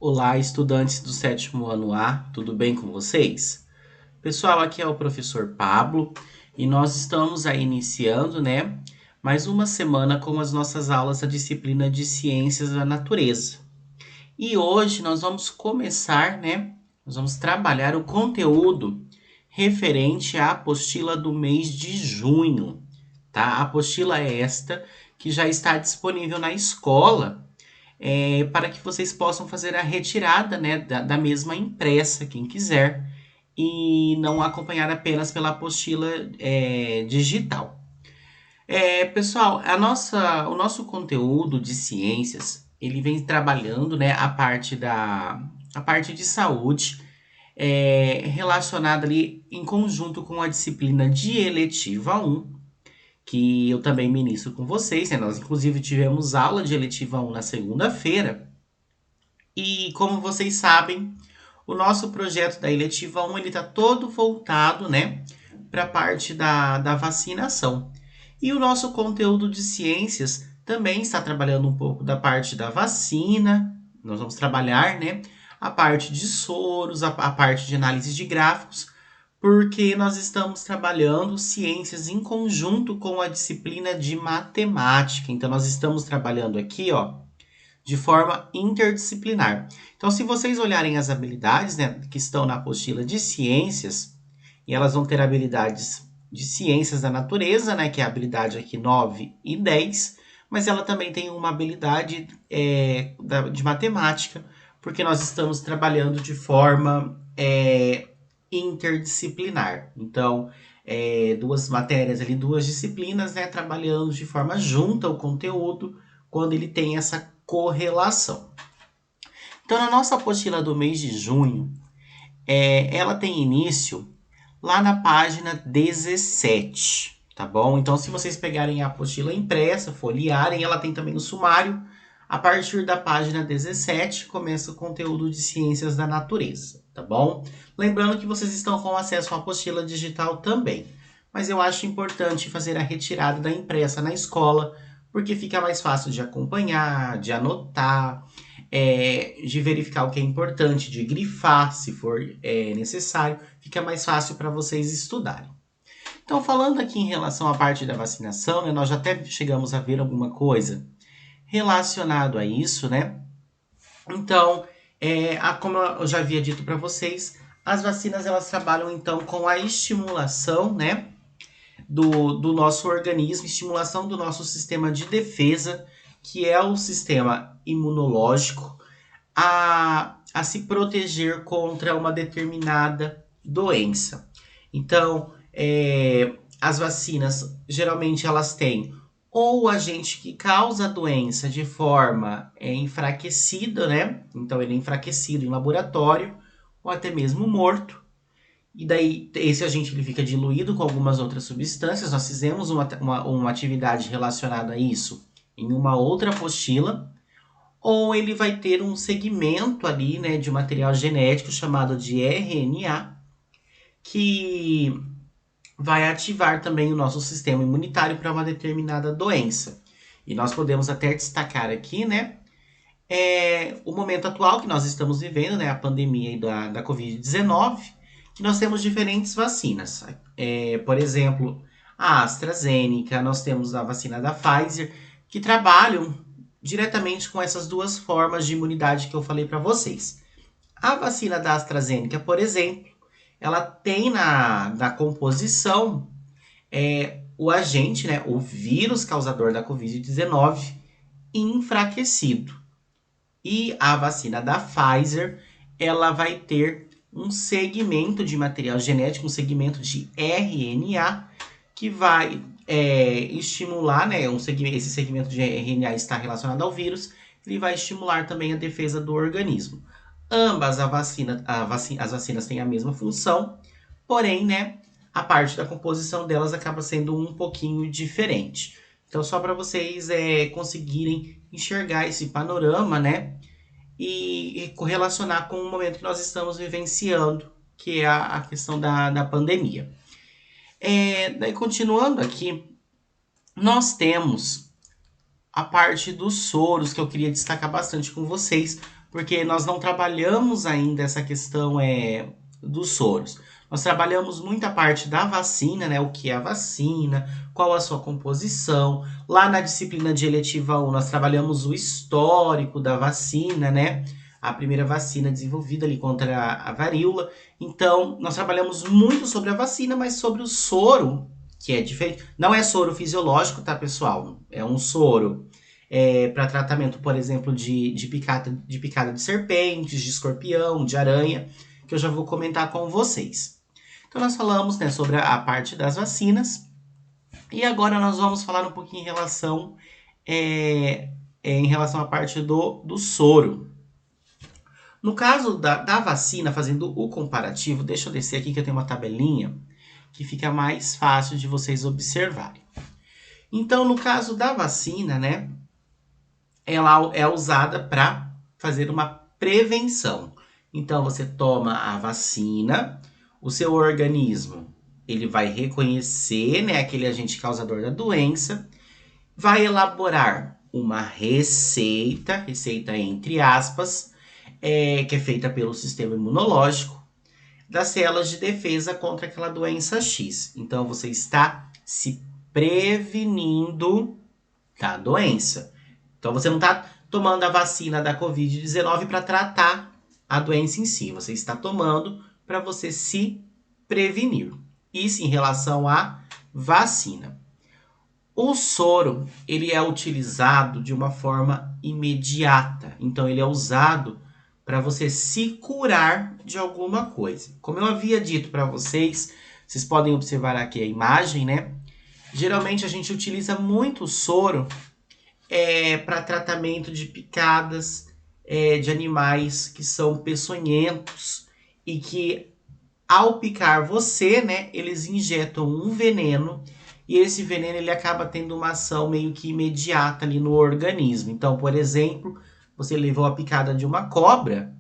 Olá, estudantes do sétimo ano A, tudo bem com vocês? Pessoal, aqui é o professor Pablo e nós estamos aí iniciando, mais uma semana com as nossas aulas da disciplina de Ciências da Natureza. E hoje nós vamos começar, nós vamos trabalhar o conteúdo referente à apostila do mês de junho, tá? A apostila é esta que já está disponível na escola para que vocês possam fazer a retirada, da mesma impressa, quem quiser, e não acompanhar apenas pela apostila digital. Pessoal, o nosso conteúdo de ciências, ele vem trabalhando, a parte de saúde, relacionada ali em conjunto com a disciplina de eletiva 1, que eu também ministro com vocês, né? Nós, inclusive, tivemos aula de eletiva 1 na segunda-feira. E, como vocês sabem, o nosso projeto da eletiva 1, ele está todo voltado, para a parte da vacinação. E o nosso conteúdo de ciências também está trabalhando um pouco da parte da vacina. Nós vamos trabalhar, a parte de soros, a parte de análise de gráficos, porque nós estamos trabalhando ciências em conjunto com a disciplina de matemática. Então, nós estamos trabalhando aqui, ó, de forma interdisciplinar. Então, se vocês olharem as habilidades, que estão na apostila de ciências, e elas vão ter habilidades de ciências da natureza, que é a habilidade aqui 9 e 10, mas ela também tem uma habilidade de matemática, porque nós estamos trabalhando de forma interdisciplinar. Então, duas matérias ali, duas disciplinas, trabalhando de forma junta o conteúdo, quando ele tem essa correlação. Então, na nossa apostila do mês de junho, ela tem início lá na página 17, tá bom? Então, se vocês pegarem a apostila impressa, folhearem, ela tem também o sumário. A partir da página 17, começa o conteúdo de ciências da natureza, tá bom? Lembrando que vocês estão com acesso à apostila digital também. Mas eu acho importante fazer a retirada da impressa na escola, porque fica mais fácil de acompanhar, de anotar, de verificar o que é importante, de grifar se for necessário, fica mais fácil para vocês estudarem. Então, falando aqui em relação à parte da vacinação, nós já até chegamos a ver alguma coisa relacionado a isso, Então, como eu já havia dito para vocês, as vacinas elas trabalham então com a estimulação, do nosso organismo, estimulação do nosso sistema de defesa, que é o sistema imunológico, a se proteger contra uma determinada doença. Então, as vacinas, geralmente elas têm ou o agente que causa a doença de forma enfraquecida, Então, ele é enfraquecido em laboratório, ou até mesmo morto. E daí, esse agente ele fica diluído com algumas outras substâncias. Nós fizemos uma atividade relacionada a isso em uma outra apostila. Ou ele vai ter um segmento ali, de material genético chamado de RNA, que vai ativar também o nosso sistema imunitário para uma determinada doença. E nós podemos até destacar aqui, o momento atual que nós estamos vivendo, a pandemia da Covid-19, que nós temos diferentes vacinas. Por exemplo, a AstraZeneca, nós temos a vacina da Pfizer, que trabalham diretamente com essas duas formas de imunidade que eu falei para vocês. A vacina da AstraZeneca, por exemplo, ela tem na composição o agente, o vírus causador da Covid-19 enfraquecido. E a vacina da Pfizer, ela vai ter um segmento de material genético, um segmento de RNA, que vai estimular, esse segmento de RNA está relacionado ao vírus, ele vai estimular também a defesa do organismo. Ambas as vacinas têm a mesma função, porém, a parte da composição delas acaba sendo um pouquinho diferente. Então, só para vocês conseguirem enxergar esse panorama, e correlacionar com o momento que nós estamos vivenciando, que é a questão da pandemia. Daí, continuando aqui, nós temos a parte dos soros, que eu queria destacar bastante com vocês, porque nós não trabalhamos ainda essa questão dos soros. Nós trabalhamos muita parte da vacina, né? O que é a vacina, qual a sua composição. Lá na disciplina de eletiva 1, nós trabalhamos o histórico da vacina, né? A primeira vacina desenvolvida ali contra a varíola. Então, nós trabalhamos muito sobre a vacina, mas sobre o soro, que é diferente. Não é soro fisiológico, tá, pessoal? É um soro para tratamento, por exemplo, de picada de serpentes, de escorpião, de aranha, que eu já vou comentar com vocês. Então, nós falamos, né, sobre a parte das vacinas. E agora nós vamos falar um pouquinho em relação à parte do soro. No caso da vacina, fazendo o comparativo, deixa eu descer aqui que eu tenho uma tabelinha que fica mais fácil de vocês observarem. Então, no caso da vacina, né, ela é usada para fazer uma prevenção. Então, você toma a vacina, o seu organismo ele vai reconhecer, né, aquele agente causador da doença, vai elaborar uma receita entre aspas, que é feita pelo sistema imunológico, das células de defesa contra aquela doença X. Então, você está se prevenindo da doença. Então, você não está tomando a vacina da Covid-19 para tratar a doença em si. Você está tomando para você se prevenir. Isso em relação à vacina. O soro, ele é utilizado de uma forma imediata. Então, ele é usado para você se curar de alguma coisa. Como eu havia dito para vocês, vocês podem observar aqui a imagem, né? Geralmente, a gente utiliza muito o soro para tratamento de picadas de animais que são peçonhentos e que, ao picar você, né, eles injetam um veneno e esse veneno ele acaba tendo uma ação meio que imediata ali no organismo. Então, por exemplo, você levou a picada de uma cobra,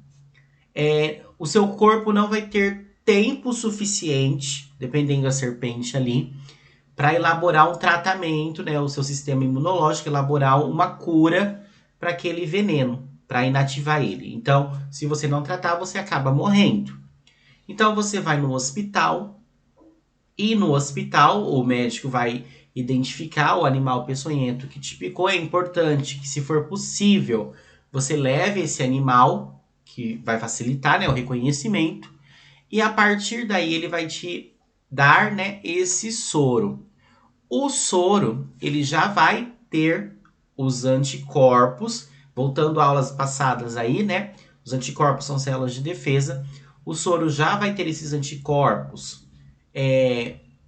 o seu corpo não vai ter tempo suficiente, dependendo da serpente ali, para elaborar um tratamento, né, o seu sistema imunológico, elaborar uma cura para aquele veneno, para inativar ele. Então, se você não tratar, você acaba morrendo. Então, você vai no hospital, e no hospital o médico vai identificar o animal peçonhento que te picou. É importante que, se for possível, você leve esse animal, que vai facilitar, né, o reconhecimento, e a partir daí ele vai te dar, né, esse soro. O soro, ele já vai ter os anticorpos, voltando a aulas passadas aí, né? Os anticorpos são células de defesa. O soro já vai ter esses anticorpos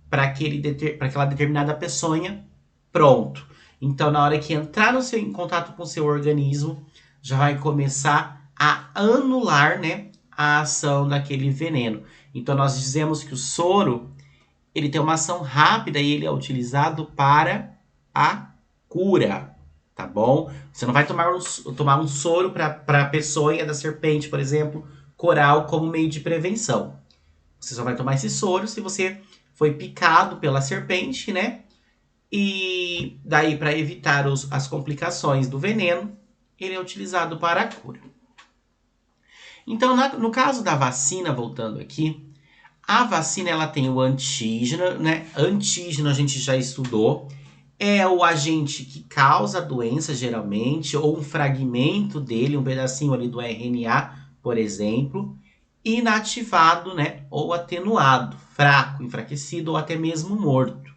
para aquela determinada peçonha, pronto. Então, na hora que entrar em contato com o seu organismo, já vai começar a anular, né, a ação daquele veneno. Então, nós dizemos que o soro ele tem uma ação rápida e ele é utilizado para a cura, tá bom? Você não vai tomar um soro para a peçonha da serpente, por exemplo, coral, como meio de prevenção. Você só vai tomar esse soro se você foi picado pela serpente, né? E daí, para evitar as complicações do veneno, ele é utilizado para a cura. Então, no caso da vacina, voltando aqui, a vacina ela tem o antígeno, né? Antígeno a gente já estudou. É o agente que causa a doença, geralmente, ou um fragmento dele, um pedacinho ali do RNA, por exemplo. Inativado, né? Ou atenuado, fraco, enfraquecido ou até mesmo morto.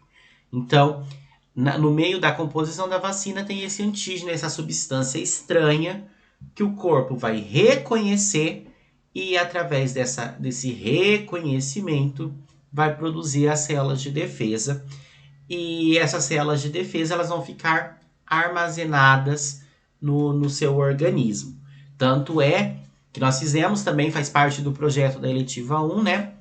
Então, no meio da composição da vacina tem esse antígeno, essa substância estranha que o corpo vai reconhecer e, através desse reconhecimento, vai produzir as células de defesa. E essas células de defesa elas vão ficar armazenadas no seu organismo. Tanto é que nós fizemos também, faz parte do projeto da eletiva 1, né?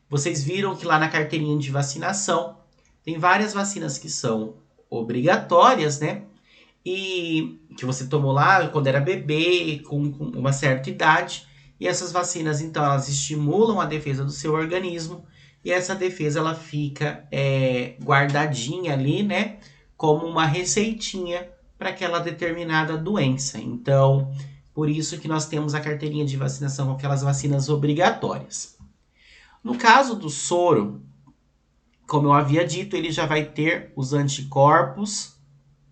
Vocês viram que lá na carteirinha de vacinação tem várias vacinas que são obrigatórias, né? E que você tomou lá quando era bebê, com uma certa idade. E essas vacinas, então, elas estimulam a defesa do seu organismo. E essa defesa, ela fica guardadinha ali, né? Como uma receitinha para aquela determinada doença. Então, Por isso que nós temos a carteirinha de vacinação com aquelas vacinas obrigatórias. No caso do soro, como eu havia dito, ele já vai ter os anticorpos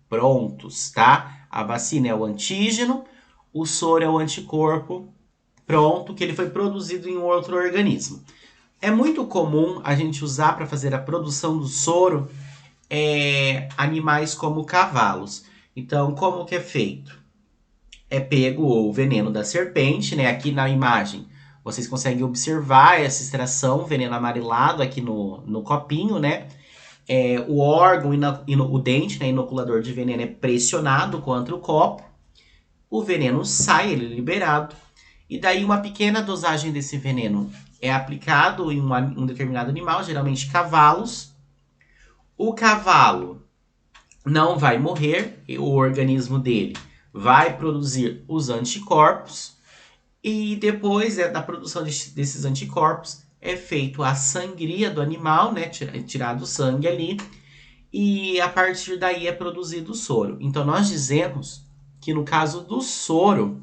prontos, tá? A vacina é o antígeno, o soro é o anticorpo pronto, que ele foi produzido em outro organismo. É muito comum a gente usar para fazer a produção do soro animais como cavalos. Então, como que é feito? É pego o veneno da serpente, né? Aqui na imagem vocês conseguem observar essa extração, veneno amarelado aqui no copinho, né? O órgão, o dente, né, inoculador de veneno é pressionado contra o copo, o veneno sai, ele é liberado, e daí uma pequena dosagem desse veneno é aplicado em um determinado animal, geralmente cavalos. O cavalo não vai morrer, o organismo dele vai produzir os anticorpos, e depois da produção desses anticorpos é feito a sangria do animal, né, tirado o sangue ali, e a partir daí é produzido o soro. Então nós dizemos que no caso do soro,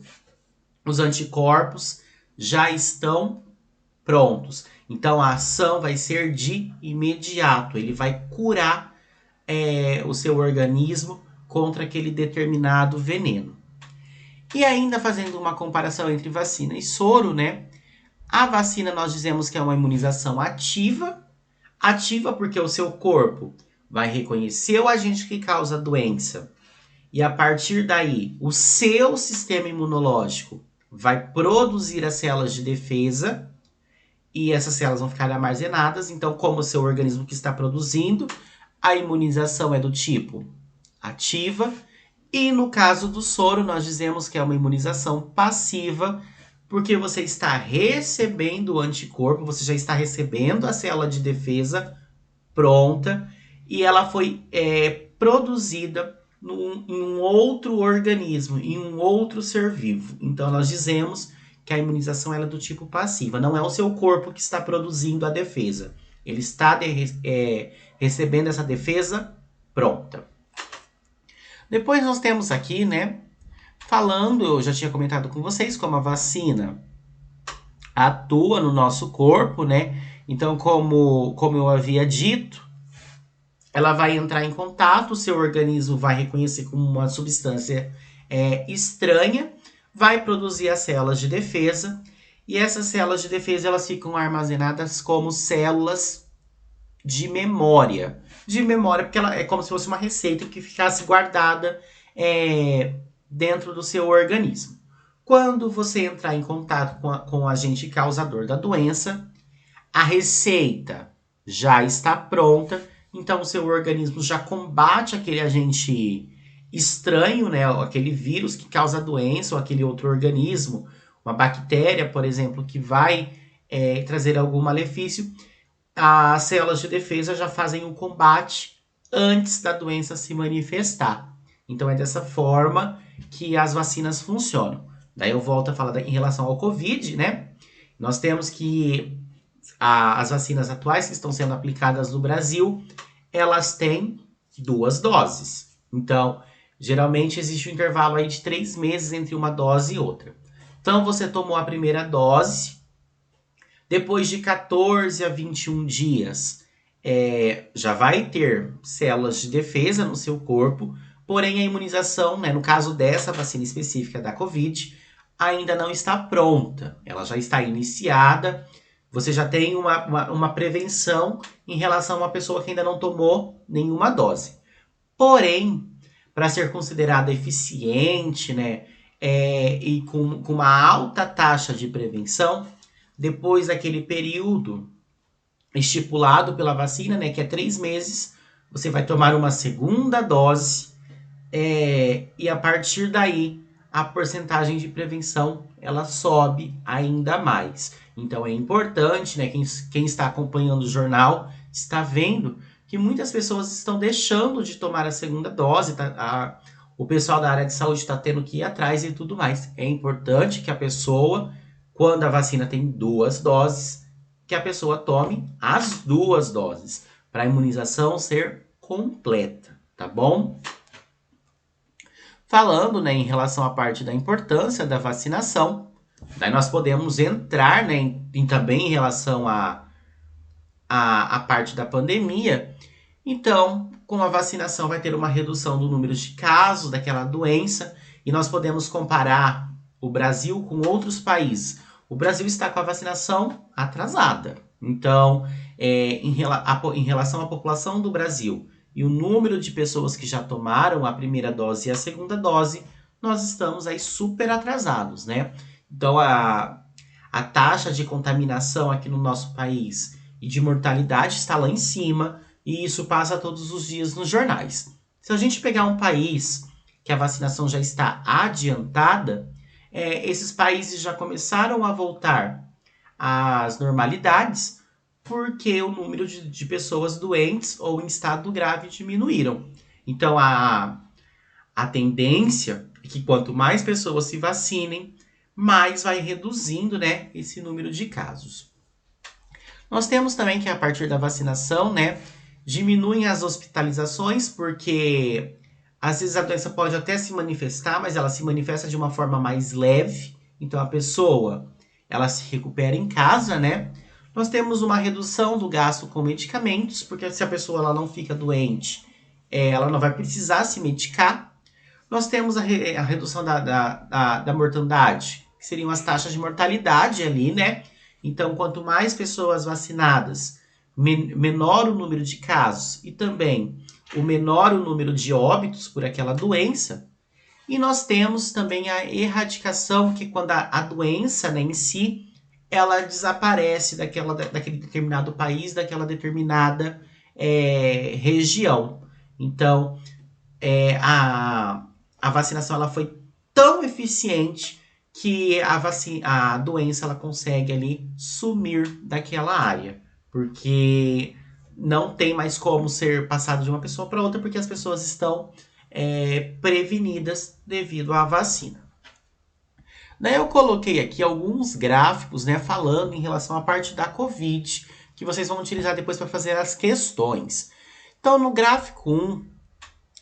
os anticorpos já estão prontos. Então a ação vai ser de imediato, ele vai curar o seu organismo contra aquele determinado veneno. E ainda fazendo uma comparação entre vacina e soro, né? A vacina nós dizemos que é uma imunização ativa. Ativa porque o seu corpo vai reconhecer o agente que causa a doença. E a partir daí, o seu sistema imunológico vai produzir as células de defesa. E essas células vão ficar armazenadas. Então, como o seu organismo que está produzindo, a imunização é do tipo ativa. E no caso do soro, nós dizemos que é uma imunização passiva, porque você está recebendo o anticorpo, você já está recebendo a célula de defesa pronta e ela foi produzida em um outro organismo, em um outro ser vivo. Então nós dizemos que a imunização ela é do tipo passiva, não é o seu corpo que está produzindo a defesa, ele está recebendo essa defesa pronta. Depois nós temos aqui, né, falando, eu já tinha comentado com vocês, como a vacina atua no nosso corpo, né? Então, como eu havia dito, ela vai entrar em contato, o seu organismo vai reconhecer como uma substância estranha, vai produzir as células de defesa, e essas células de defesa elas ficam armazenadas como células de memória. De memória, porque ela é como se fosse uma receita que ficasse guardada dentro do seu organismo. Quando você entrar em contato com o agente causador da doença, a receita já está pronta, então o seu organismo já combate aquele agente estranho, né, aquele vírus que causa a doença, ou aquele outro organismo, uma bactéria, por exemplo, que vai trazer algum malefício. As células de defesa já fazem o combate antes da doença se manifestar. Então é dessa forma que as vacinas funcionam. Daí eu volto a falar em relação ao Covid, né? Nós temos que as vacinas atuais que estão sendo aplicadas no Brasil, elas têm 2 doses. Então, geralmente existe um intervalo aí de 3 meses entre uma dose e outra. Então, você tomou a primeira dose, depois de 14 a 21 dias, já vai ter células de defesa no seu corpo, porém a imunização, né, no caso dessa vacina específica da Covid, ainda não está pronta. Ela já está iniciada, você já tem uma prevenção em relação a uma pessoa que ainda não tomou nenhuma dose. Porém, para ser considerada eficiente, né, e com uma alta taxa de prevenção, depois daquele período estipulado pela vacina, né, que é 3 meses, você vai tomar uma segunda dose e a partir daí a porcentagem de prevenção ela sobe ainda mais. Então é importante, né, quem está acompanhando o jornal está vendo que muitas pessoas estão deixando de tomar a segunda dose, o pessoal da área de saúde está tendo que ir atrás e tudo mais. É importante que a pessoa, quando a vacina tem 2 doses, que a pessoa tome as 2 doses, para a imunização ser completa, tá bom? falando, né, em relação à parte da importância da vacinação, daí nós podemos entrar, né, também em relação à parte da pandemia. Então, com a vacinação vai ter uma redução do número de casos daquela doença e nós podemos comparar o Brasil com outros países. O Brasil está com a vacinação atrasada. Então, em relação à população do Brasil e o número de pessoas que já tomaram a primeira dose e a segunda dose, nós estamos aí super atrasados, né? Então, a taxa de contaminação aqui no nosso país e de mortalidade está lá em cima, e isso passa todos os dias nos jornais. Se a gente pegar um país que a vacinação já está adiantada, esses países já começaram a voltar às normalidades porque o número de pessoas doentes ou em estado grave diminuíram. Então, a tendência é que quanto mais pessoas se vacinem, mais vai reduzindo, né, esse número de casos. Nós temos também que a partir da vacinação, né, diminuem as hospitalizações, porque às vezes a doença pode até se manifestar, mas ela se manifesta de uma forma mais leve. Então a pessoa, ela se recupera em casa, né? Nós temos uma redução do gasto com medicamentos, porque se a pessoa ela não fica doente, ela não vai precisar se medicar. Nós temos a redução da mortandade, que seriam as taxas de mortalidade ali, né? Então, quanto mais pessoas vacinadas, menor o número de casos e também o menor o número de óbitos por aquela doença. E nós temos também a erradicação, que quando a doença, né, em si, ela desaparece daquele determinado país, daquela determinada região. Então, a vacinação ela foi tão eficiente que a doença ela consegue ali sumir daquela área, porque não tem mais como ser passado de uma pessoa para outra, porque as pessoas estão prevenidas devido à vacina. Daí eu coloquei aqui alguns gráficos, né, falando em relação à parte da Covid, que vocês vão utilizar depois para fazer as questões. Então, no gráfico 1,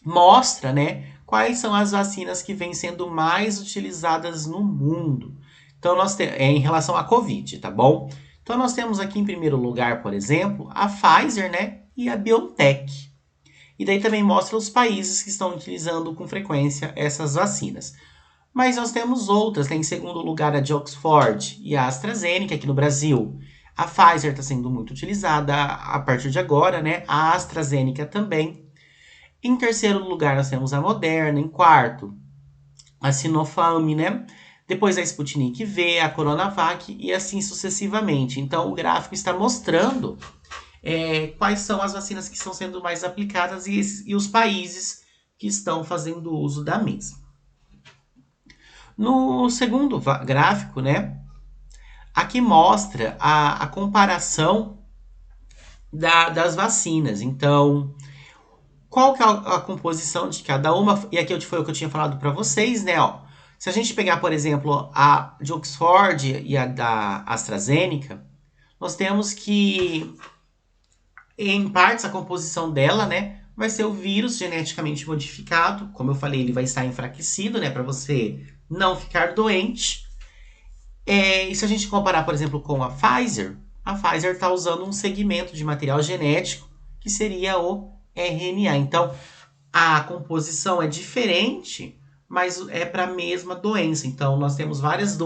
mostra, né, quais são as vacinas que vêm sendo mais utilizadas no mundo. Então, nós temos em relação à Covid, tá bom? Então, nós temos aqui em primeiro lugar, por exemplo, a Pfizer, né, e a BioNTech. E daí também mostra os países que estão utilizando com frequência essas vacinas. Mas nós temos outras, né? Em segundo lugar, a de Oxford e a AstraZeneca aqui no Brasil. A Pfizer está sendo muito utilizada a partir de agora, né? A AstraZeneca também. Em terceiro lugar, nós temos a Moderna. Em quarto, a Sinopharm, né? Depois a Sputnik V, a Coronavac e assim sucessivamente. Então, o gráfico está mostrando quais são as vacinas que estão sendo mais aplicadas e os países que estão fazendo uso da mesma. No segundo gráfico, né? Aqui mostra a comparação das vacinas. Então, qual que é a composição de cada uma? E aqui foi o que eu tinha falado para vocês, né? Ó, se a gente pegar, por exemplo, a de Oxford e a da AstraZeneca, nós temos que, em partes, a composição dela, né? Vai ser o vírus geneticamente modificado. Como eu falei, ele vai estar enfraquecido, né? Para você não ficar doente. E se a gente comparar, por exemplo, com a Pfizer está usando um segmento de material genético que seria o RNA. Então, a composição é diferente, mas é para a mesma doença. Então, nós temos várias,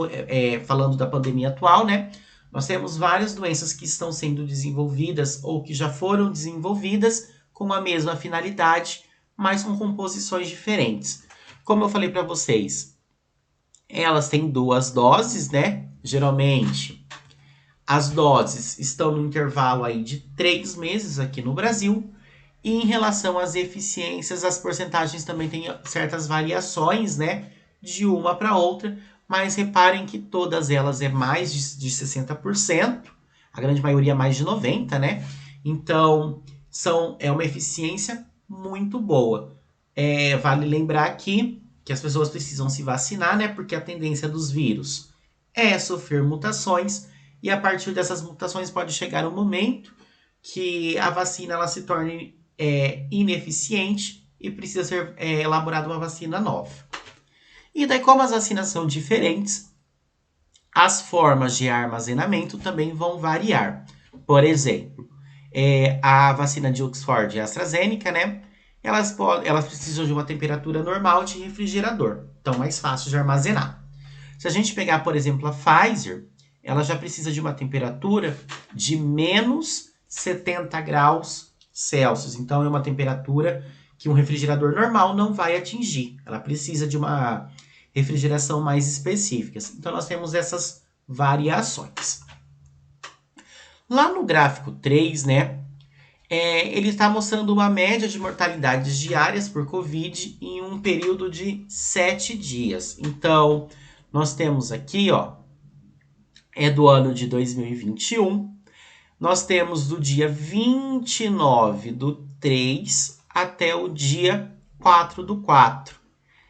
falando da pandemia atual, né? Nós temos várias doenças que estão sendo desenvolvidas ou que já foram desenvolvidas com a mesma finalidade, mas com composições diferentes. Como eu falei para vocês, elas têm 2 doses, né? Geralmente, as doses estão no intervalo aí de 3 meses aqui no Brasil. E em relação às eficiências, as porcentagens também têm certas variações, né? De uma para outra. Mas reparem que todas elas é mais de 60%. A grande maioria mais de 90%, né? Então, é uma eficiência muito boa. Vale lembrar aqui que as pessoas precisam se vacinar, né? Porque a tendência dos vírus é sofrer mutações e a partir dessas mutações pode chegar um momento que a vacina ela se torne ineficiente e precisa ser elaborada uma vacina nova. E daí, como as vacinas são diferentes, as formas de armazenamento também vão variar. Por exemplo, a vacina de Oxford e AstraZeneca, né? Elas precisam de uma temperatura normal de refrigerador, então mais fácil de armazenar. Se a gente pegar, por exemplo, a Pfizer, ela já precisa de uma temperatura de menos 70 graus Celsius. Então, é uma temperatura que um refrigerador normal não vai atingir. Ela precisa de uma refrigeração mais específica. Então, nós temos essas variações. Lá no gráfico 3, né, ele está mostrando uma média de mortalidades diárias por Covid em um período de 7 dias. Então, nós temos aqui, ó, do ano de 2021. Nós temos do dia 29/3 até o dia 4/4.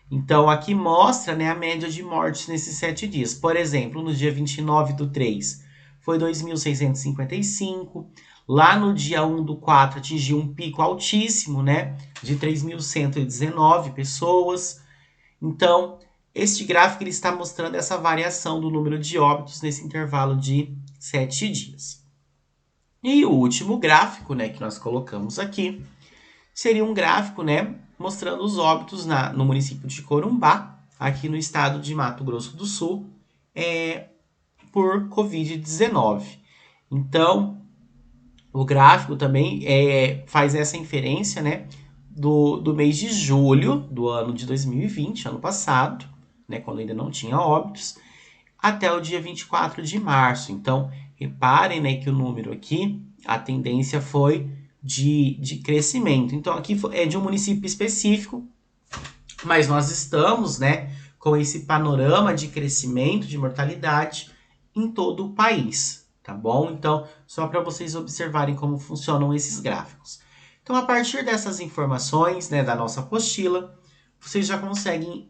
Então, aqui mostra, né, a média de mortes nesses 7 dias. Por exemplo, no dia 29/3 foi 2.655. Lá no dia 1/4 atingiu um pico altíssimo, né, de 3.119 pessoas. Então, este gráfico ele está mostrando essa variação do número de óbitos nesse intervalo de 7 dias. E o último gráfico, né, que nós colocamos aqui, seria um gráfico, né, mostrando os óbitos no município de Corumbá, aqui no estado de Mato Grosso do Sul, por Covid-19. Então, o gráfico também faz essa inferência, né, do mês de julho do ano de 2020, ano passado, né, quando ainda não tinha óbitos, até o dia 24 de março. Então, reparem, né, que o número aqui, a tendência foi de crescimento. Então, aqui é de um município específico, mas nós estamos, né, com esse panorama de crescimento de mortalidade em todo o país, tá bom? Então, só para vocês observarem como funcionam esses gráficos. Então, a partir dessas informações, né, da nossa apostila, vocês já conseguem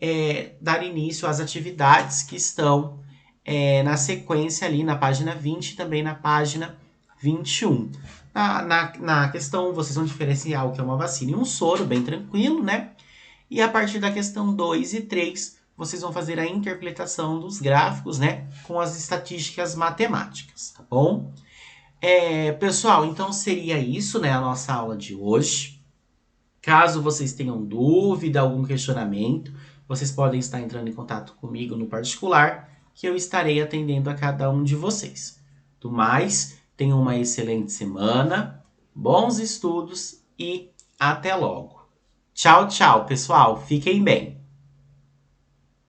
dar início às atividades que estão na sequência ali na página 20 e também na página 21. Na questão 1, vocês vão diferenciar o que é uma vacina e um soro, bem tranquilo, né? E a partir da questão 2 e 3, vocês vão fazer a interpretação dos gráficos, né? Com as estatísticas matemáticas, tá bom? Pessoal, então seria isso, né? A nossa aula de hoje. Caso vocês tenham dúvida, algum questionamento, vocês podem estar entrando em contato comigo no particular, que eu estarei atendendo a cada um de vocês. Do mais, tenham uma excelente semana, bons estudos e até logo. Tchau, tchau, pessoal. Fiquem bem.